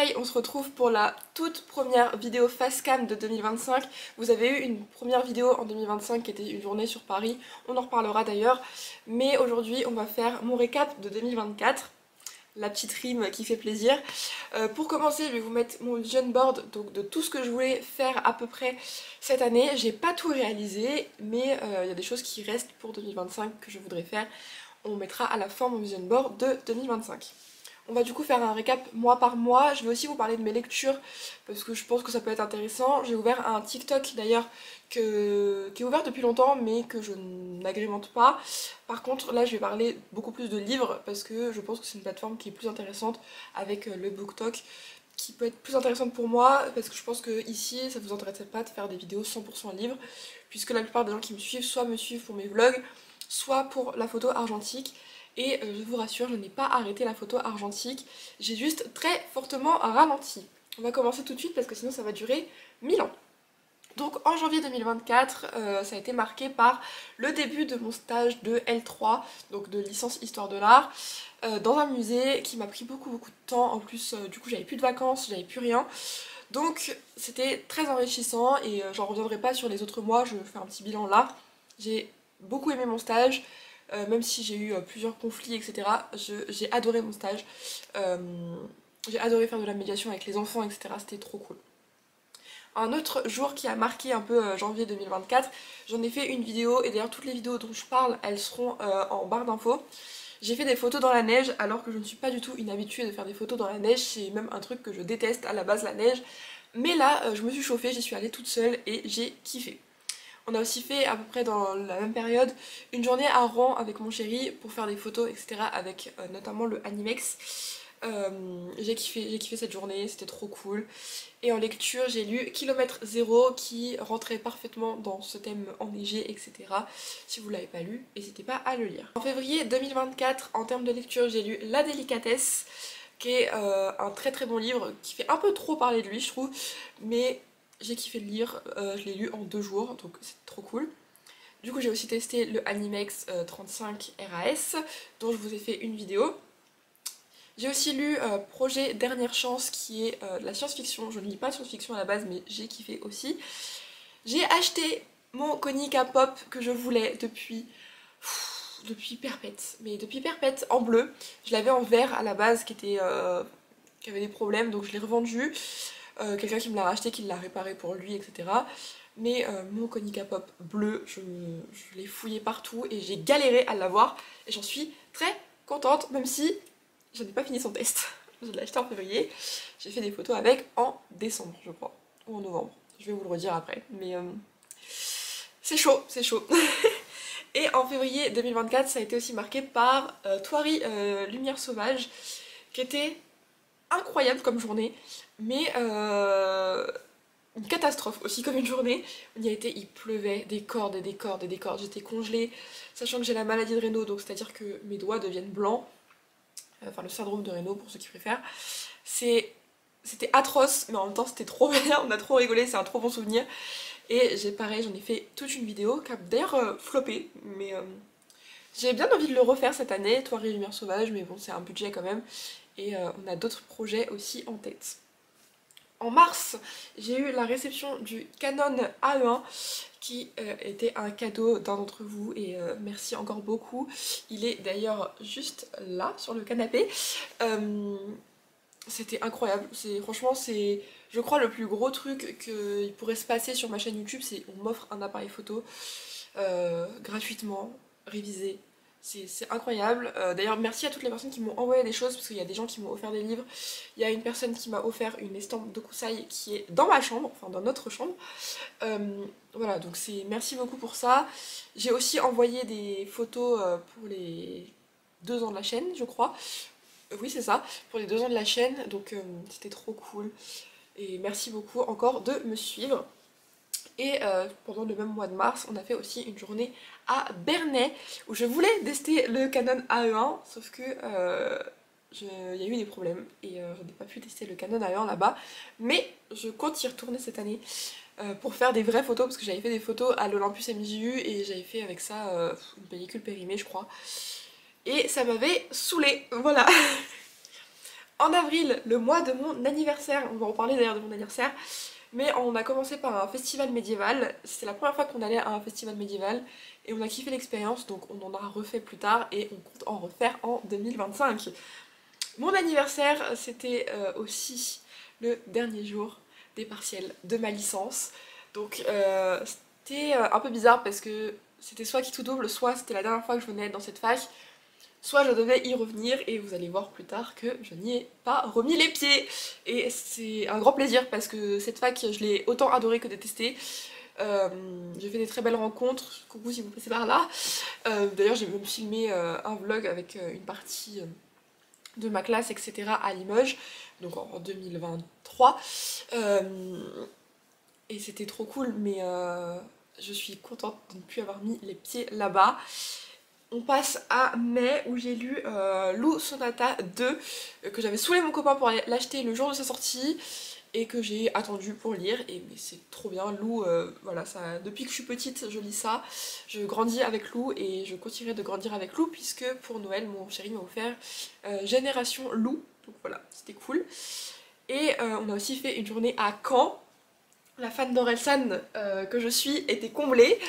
Hi, on se retrouve pour la toute première vidéo facecam de 2025. Vous avez eu une première vidéo en 2025 qui était une journée sur Paris, on en reparlera d'ailleurs. Mais aujourd'hui on va faire mon récap de 2024, la petite rime qui fait plaisir. Pour commencer, je vais vous mettre mon vision board donc de tout ce que je voulais faire à peu près cette année. J'ai pas tout réalisé, mais il y a des choses qui restent pour 2025 que je voudrais faire. On mettra à la fin mon vision board de 2025. On va du coup faire un récap mois par mois. Je vais aussi vous parler de mes lectures parce que je pense que ça peut être intéressant. J'ai ouvert un TikTok d'ailleurs qui est ouvert depuis longtemps mais que je n'agrémente pas. Par contre là je vais parler beaucoup plus de livres parce que je pense que c'est une plateforme qui est plus intéressante avec le BookTok qui peut être plus intéressante pour moi parce que je pense que ici ça vous intéresserait pas de faire des vidéos 100% livres puisque la plupart des gens qui me suivent soit me suivent pour mes vlogs soit pour la photo argentique. Et je vous rassure, je n'ai pas arrêté la photo argentique, j'ai juste très fortement ralenti. On va commencer tout de suite parce que sinon ça va durer 1000 ans. Donc en janvier 2024, ça a été marqué par le début de mon stage de L3, donc de licence histoire de l'art, dans un musée qui m'a pris beaucoup de temps. En plus, du coup j'avais plus de vacances, j'avais plus rien. Donc c'était très enrichissant et j'en reviendrai pas sur les autres mois, je fais un petit bilan là. J'ai beaucoup aimé mon stage. Même si j'ai eu plusieurs conflits, etc. J'ai adoré mon stage. Euh, j'ai adoré faire de la médiation avec les enfants, etc. C'était trop cool. Un autre jour qui a marqué un peu janvier 2024, j'en ai fait une vidéo, et d'ailleurs toutes les vidéos dont je parle, elles seront en barre d'infos. J'ai fait des photos dans la neige, alors que je ne suis pas du tout une habituée de faire des photos dans la neige, c'est même un truc que je déteste à la base, la neige. Mais là, je me suis chauffée, j'y suis allée toute seule et j'ai kiffé. On a aussi fait à peu près dans la même période une journée à Rouen avec mon chéri pour faire des photos, etc. avec notamment le Animex. J'ai kiffé cette journée, c'était trop cool. Et en lecture, j'ai lu Kilomètre Zéro qui rentrait parfaitement dans ce thème enneigé, etc. Si vous l'avez pas lu, n'hésitez pas à le lire. En février 2024, en termes de lecture, j'ai lu La Délicatesse, qui est un très très bon livre qui fait un peu trop parler de lui, je trouve, mais j'ai kiffé le lire, je l'ai lu en 2 jours, donc c'est trop cool. Du coup j'ai aussi testé le Animex 35 RAS, dont je vous ai fait une vidéo. J'ai aussi lu Projet Dernière Chance, qui est de la science-fiction. Je ne lis pas de science-fiction à la base, mais j'ai kiffé aussi. J'ai acheté mon Konica Pop que je voulais depuis perpète, mais depuis perpète, en bleu. Je l'avais en vert à la base qui avait des problèmes, donc je l'ai revendu. Quelqu'un qui me l'a racheté, qui l'a réparé pour lui, etc. Mais mon Konica Pop bleu, je l'ai fouillé partout et j'ai galéré à l'avoir. Et j'en suis très contente, même si je n'ai pas fini son test. Je l'ai acheté en février. J'ai fait des photos avec en décembre, je crois. Ou en novembre. Je vais vous le redire après. Mais c'est chaud, c'est chaud. Et en février 2024, ça a été aussi marqué par Thoiry Lumière Sauvage, qui était incroyable comme journée, mais une catastrophe aussi comme une journée. On y a été, il pleuvait, des cordes et des cordes et des cordes, j'étais congelée, sachant que j'ai la maladie de Raynaud, donc c'est-à-dire que mes doigts deviennent blancs, enfin le syndrome de Raynaud pour ceux qui préfèrent. C'était atroce, mais en même temps c'était trop bien, on a trop rigolé, c'est un trop bon souvenir. Et pareil, j'en ai fait toute une vidéo qui a d'ailleurs floppé, mais j'ai bien envie de le refaire cette année, Thoiry Lumière Sauvage, mais bon c'est un budget quand même. Et on a d'autres projets aussi en tête. En mars, j'ai eu la réception du Canon AE1 qui était un cadeau d'un d'entre vous et merci encore beaucoup. Il est d'ailleurs juste là sur le canapé. C'était incroyable, franchement c'est je crois le plus gros truc qu'il pourrait se passer sur ma chaîne YouTube, c'est on m'offre un appareil photo gratuitement, révisé. C'est incroyable. D'ailleurs, merci à toutes les personnes qui m'ont envoyé des choses, parce qu'il y a des gens qui m'ont offert des livres. Il y a une personne qui m'a offert une estampe de Kusai qui est dans ma chambre, enfin dans notre chambre. Voilà, donc merci beaucoup pour ça. J'ai aussi envoyé des photos pour les 2 ans de la chaîne, je crois. Oui, c'est ça, pour les 2 ans de la chaîne, donc c'était trop cool. Et merci beaucoup encore de me suivre. Et pendant le même mois de mars, on a fait aussi une journée à Bernay où je voulais tester le Canon AE1, sauf que il y a eu des problèmes et je n'ai pas pu tester le Canon AE1 là-bas. Mais je compte y retourner cette année pour faire des vraies photos parce que j'avais fait des photos à l'Olympus MJU et j'avais fait avec ça une pellicule périmée, je crois. Et ça m'avait saoulée, voilà. En avril, le mois de mon anniversaire, on va en parler d'ailleurs de mon anniversaire, mais on a commencé par un festival médiéval. C'était la première fois qu'on allait à un festival médiéval et on a kiffé l'expérience, donc on en a refait plus tard et on compte en refaire en 2025. Mon anniversaire, c'était aussi le dernier jour des partiels de ma licence. Donc c'était un peu bizarre parce que c'était soit qui tout double, soit c'était la dernière fois que je venais dans cette fac, soit je devais y revenir et vous allez voir plus tard que je n'y ai pas remis les pieds. Et c'est un grand plaisir parce que cette fac, je l'ai autant adorée que détestée. J'ai fait des très belles rencontres, coucou si vous passez par là. D'ailleurs j'ai même filmé un vlog avec une partie de ma classe, etc. à Limoges, donc en 2023. Et c'était trop cool, mais je suis contente de ne plus avoir mis les pieds là-bas. On passe à mai où j'ai lu Lou Sonata 2 que j'avais saoulé mon copain pour l'acheter le jour de sa sortie et que j'ai attendu pour lire et mais c'est trop bien. Lou, voilà, ça, depuis que je suis petite je lis ça, je grandis avec Lou et je continuerai de grandir avec Lou puisque pour Noël mon chéri m'a offert Génération Lou, donc voilà, c'était cool. Et on a aussi fait une journée à Caen. La fan d'Orelsan que je suis était comblée.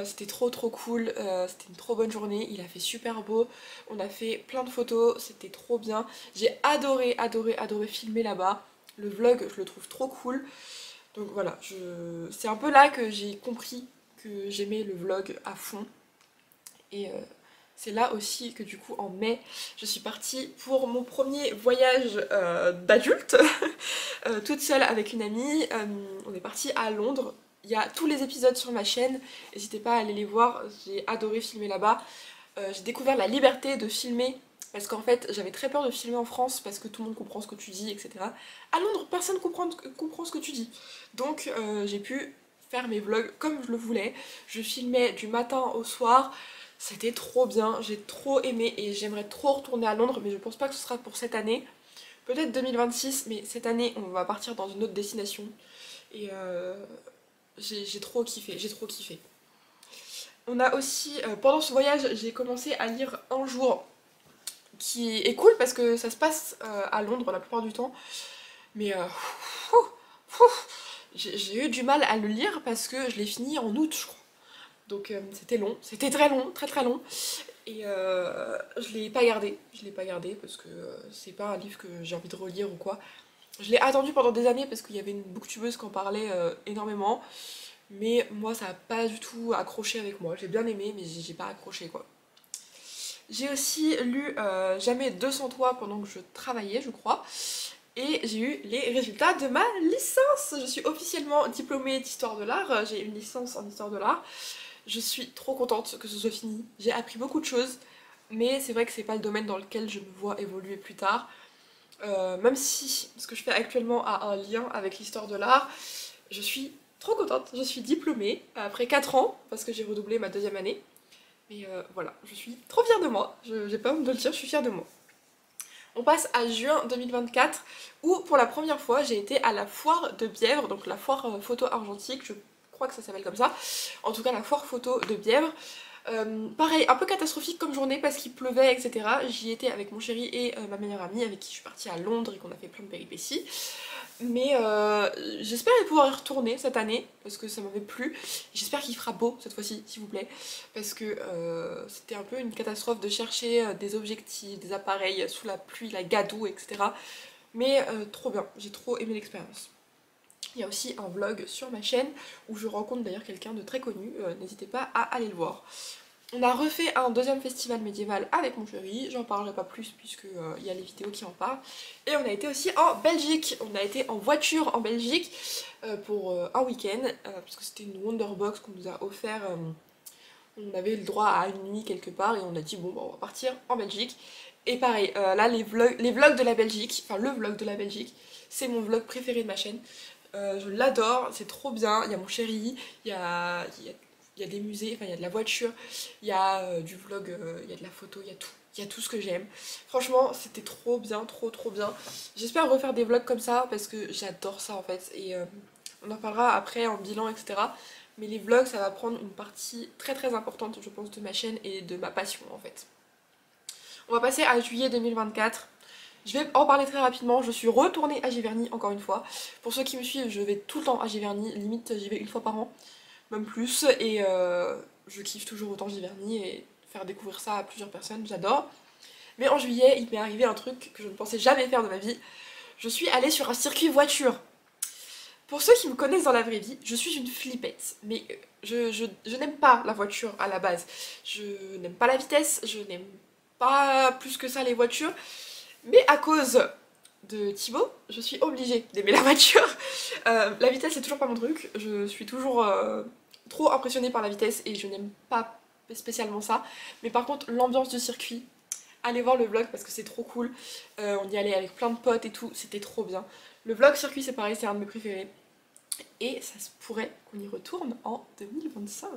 C'était trop cool, c'était une trop bonne journée, il a fait super beau, on a fait plein de photos, c'était trop bien. J'ai adoré filmer là-bas. Le vlog, je le trouve trop cool. Donc voilà, c'est un peu là que j'ai compris que j'aimais le vlog à fond. Et c'est là aussi que du coup en mai, je suis partie pour mon premier voyage d'adulte, toute seule avec une amie. On est parti à Londres. Il y a tous les épisodes sur ma chaîne, n'hésitez pas à aller les voir, j'ai adoré filmer là-bas. J'ai découvert la liberté de filmer, parce qu'en fait j'avais très peur de filmer en France, parce que tout le monde comprend ce que tu dis, etc. À Londres, personne comprend ce que tu dis. Donc j'ai pu faire mes vlogs comme je le voulais. Je filmais du matin au soir, c'était trop bien, j'ai trop aimé et j'aimerais trop retourner à Londres, mais je pense pas que ce sera pour cette année. Peut-être 2026, mais cette année on va partir dans une autre destination. Et j'ai trop kiffé, j'ai trop kiffé. On a aussi, pendant ce voyage, j'ai commencé à lire Un jour, qui est cool parce que ça se passe à Londres la plupart du temps. Mais j'ai eu du mal à le lire parce que je l'ai fini en août, je crois. Donc c'était long, c'était très long, très long. Et je l'ai pas gardé, parce que c'est pas un livre que j'ai envie de relire ou quoi. Je l'ai attendu pendant des années parce qu'il y avait une booktubeuse qui en parlait énormément. Mais moi ça a pas du tout accroché avec moi. J'ai bien aimé mais j'ai pas accroché quoi. J'ai aussi lu Jamais 200 toi pendant que je travaillais je crois. Et j'ai eu les résultats de ma licence. Je suis officiellement diplômée d'histoire de l'art. J'ai une licence en histoire de l'art. Je suis trop contente que ce soit fini. J'ai appris beaucoup de choses. Mais c'est vrai que c'est pas le domaine dans lequel je me vois évoluer plus tard. Même si ce que je fais actuellement a un lien avec l'histoire de l'art, je suis trop contente, je suis diplômée après 4 ans parce que j'ai redoublé ma deuxième année. Mais voilà, je suis trop fière de moi, j'ai pas honte de le dire, je suis fière de moi. On passe à juin 2024 où pour la première fois j'ai été à la foire de Bièvre, donc la foire photo argentique, je crois que ça s'appelle comme ça, en tout cas la foire photo de Bièvre. Pareil, un peu catastrophique comme journée parce qu'il pleuvait, etc. J'y étais avec mon chéri et ma meilleure amie avec qui je suis partie à Londres et qu'on a fait plein de péripéties. Mais j'espère pouvoir y retourner cette année parce que ça m'avait plu. J'espère qu'il fera beau cette fois-ci, s'il vous plaît. Parce que c'était un peu une catastrophe de chercher des objectifs, des appareils sous la pluie, la gadoue, etc. Mais trop bien, j'ai trop aimé l'expérience. Il y a aussi un vlog sur ma chaîne où je rencontre d'ailleurs quelqu'un de très connu, n'hésitez pas à aller le voir. On a refait un deuxième festival médiéval avec mon chéri, j'en parlerai pas plus puisque il y a les vidéos qui en parlent. Et on a été aussi en Belgique, on a été en voiture en Belgique pour un week-end, parce que c'était une Wonderbox qu'on nous a offert, on avait le droit à une nuit quelque part et on a dit bon bah, on va partir en Belgique. Et pareil, là les vlogs de la Belgique, enfin le vlog de la Belgique, c'est mon vlog préféré de ma chaîne. Je l'adore, c'est trop bien, il y a mon chéri, il y a des musées, enfin il y a de la voiture, il y a du vlog, il y a de la photo, il y a tout ce que j'aime. Franchement c'était trop bien, trop bien. J'espère refaire des vlogs comme ça parce que j'adore ça en fait et on en parlera après en bilan etc. Mais les vlogs ça va prendre une partie très importante je pense de ma chaîne et de ma passion en fait. On va passer à juillet 2024. Je vais en parler très rapidement, je suis retournée à Giverny encore une fois. Pour ceux qui me suivent, je vais tout le temps à Giverny, limite j'y vais une fois par an, même plus, et je kiffe toujours autant Giverny et faire découvrir ça à plusieurs personnes, j'adore. Mais en juillet, il m'est arrivé un truc que je ne pensais jamais faire de ma vie. Je suis allée sur un circuit voiture. Pour ceux qui me connaissent dans la vraie vie, je suis une flippette, mais je n'aime pas la voiture à la base. Je n'aime pas la vitesse, je n'aime pas plus que ça les voitures, mais à cause de Thibaut, je suis obligée d'aimer la voiture. La vitesse c'est toujours pas mon truc, je suis toujours trop impressionnée par la vitesse et je n'aime pas spécialement ça. Mais par contre l'ambiance du circuit, allez voir le vlog parce que c'est trop cool. On y allait avec plein de potes et tout, c'était trop bien. Le vlog circuit c'est pareil, c'est un de mes préférés. Et ça se pourrait qu'on y retourne en 2025.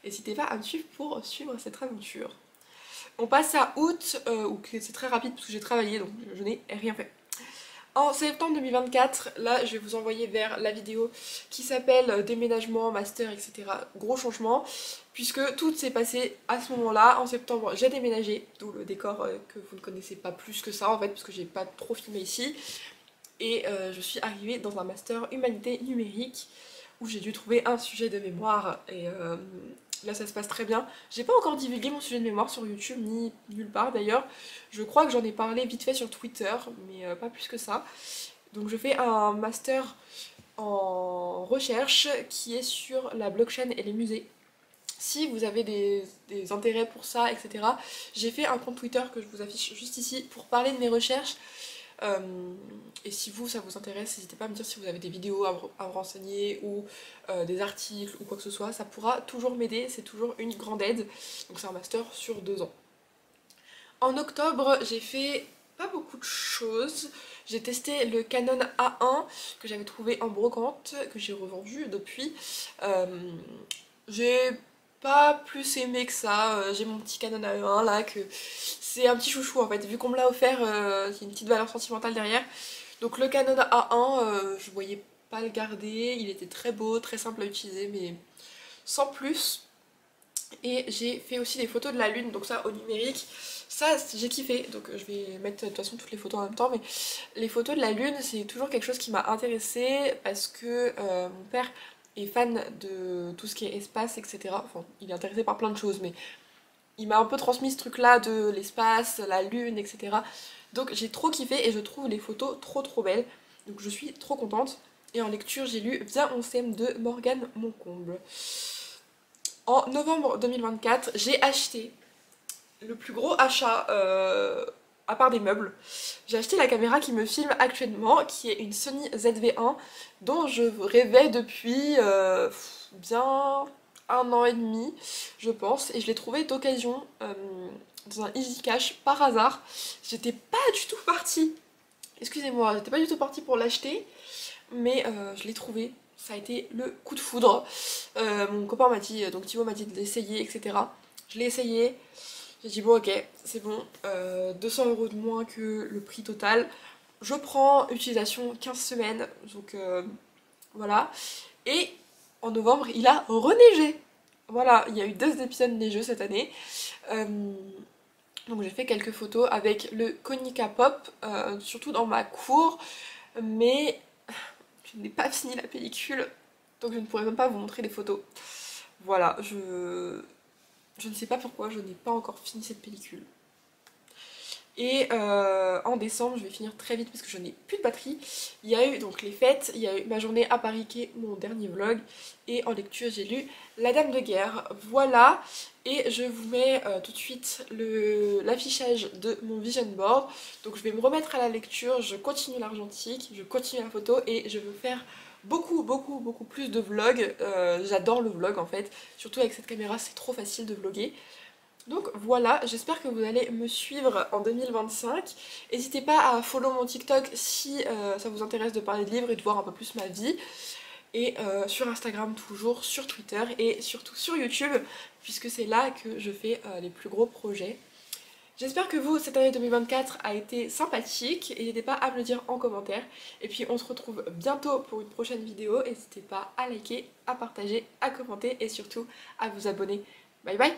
N'hésitez pas à me suivre pour suivre cette aventure. On passe à août, où c'est très rapide parce que j'ai travaillé donc je n'ai rien fait. En septembre 2024, là je vais vous envoyer vers la vidéo qui s'appelle déménagement, master, etc. Gros changement, puisque tout s'est passé à ce moment-là. En septembre, j'ai déménagé, d'où le décor que vous ne connaissez pas plus que ça en fait, parce que j'ai pas trop filmé ici. Et je suis arrivée dans un master humanité numérique où j'ai dû trouver un sujet de mémoire et là ça se passe très bien. J'ai pas encore divulgué mon sujet de mémoire sur YouTube ni nulle part d'ailleurs. Je crois que j'en ai parlé vite fait sur Twitter mais pas plus que ça. Donc je fais un master en recherche qui est sur la blockchain et les musées. Si vous avez des intérêts pour ça, etc., j'ai fait un compte Twitter que je vous affiche juste ici pour parler de mes recherches. Et si vous, ça vous intéresse, n'hésitez pas à me dire si vous avez des vidéos à me renseigner ou des articles ou quoi que ce soit. Ça pourra toujours m'aider, c'est toujours une grande aide. Donc c'est un master sur 2 ans. En octobre, j'ai fait pas beaucoup de choses. J'ai testé le Canon A1 que j'avais trouvé en brocante, que j'ai revendu depuis. J'ai pas plus aimé que ça. J'ai mon petit Canon A1 là, que c'est un petit chouchou en fait. Vu qu'on me l'a offert, il y a une petite valeur sentimentale derrière. Donc le Canon A1, je voyais pas le garder. Il était très beau, très simple à utiliser, mais sans plus. Et j'ai fait aussi des photos de la lune, donc ça au numérique, ça j'ai kiffé, donc je vais mettre de toute façon toutes les photos en même temps, mais les photos de la lune c'est toujours quelque chose qui m'a intéressée parce que mon père est fan de tout ce qui est espace, etc. Enfin, il est intéressé par plein de choses, mais il m'a un peu transmis ce truc là de l'espace, la lune, etc. Donc j'ai trop kiffé et je trouve les photos trop belles, donc je suis trop contente. Et en lecture j'ai lu Bien on s'aime de Morgane Moncomble. En novembre 2024, j'ai acheté le plus gros achat à part des meubles. J'ai acheté la caméra qui me filme actuellement, qui est une Sony ZV-1 dont je rêvais depuis bien 1 an et demi, je pense, et je l'ai trouvée d'occasion dans un Easy Cash par hasard. J'étais pas du tout partie, excusez-moi, j'étais pas du tout partie pour l'acheter, mais je l'ai trouvée. Ça a été le coup de foudre. Mon copain m'a dit, donc Thibaut m'a dit de l'essayer, etc. Je l'ai essayé. J'ai dit bon ok, c'est bon. 200 € de moins que le prix total. Je prends utilisation 15 semaines. Donc voilà. Et en novembre, il a reneigé. Voilà, il y a eu 2 épisodes neigeux cette année. Donc j'ai fait quelques photos avec le Konica Pop, surtout dans ma cour. Mais je n'ai pas fini la pellicule, donc je ne pourrais même pas vous montrer les photos. Voilà, je ne sais pas pourquoi je n'ai pas encore fini cette pellicule. Et en décembre, je vais finir très vite parce que je n'ai plus de batterie. Il y a eu donc les fêtes, il y a eu ma journée à Paris qui est mon dernier vlog. Et en lecture, j'ai lu La Dame de Guerre. Voilà, et je vous mets tout de suite l'affichage de mon vision board. Donc je vais me remettre à la lecture, je continue l'argentique, je continue la photo et je veux faire beaucoup plus de vlogs. J'adore le vlog en fait, surtout avec cette caméra, c'est trop facile de vlogger. Donc voilà, j'espère que vous allez me suivre en 2025. N'hésitez pas à follow mon TikTok si ça vous intéresse de parler de livres et de voir un peu plus ma vie. Et sur Instagram toujours, sur Twitter et surtout sur YouTube, puisque c'est là que je fais les plus gros projets. J'espère que vous, cette année 2024 a été sympathique. N'hésitez pas à me le dire en commentaire. Et puis on se retrouve bientôt pour une prochaine vidéo. N'hésitez pas à liker, à partager, à commenter et surtout à vous abonner. Bye bye!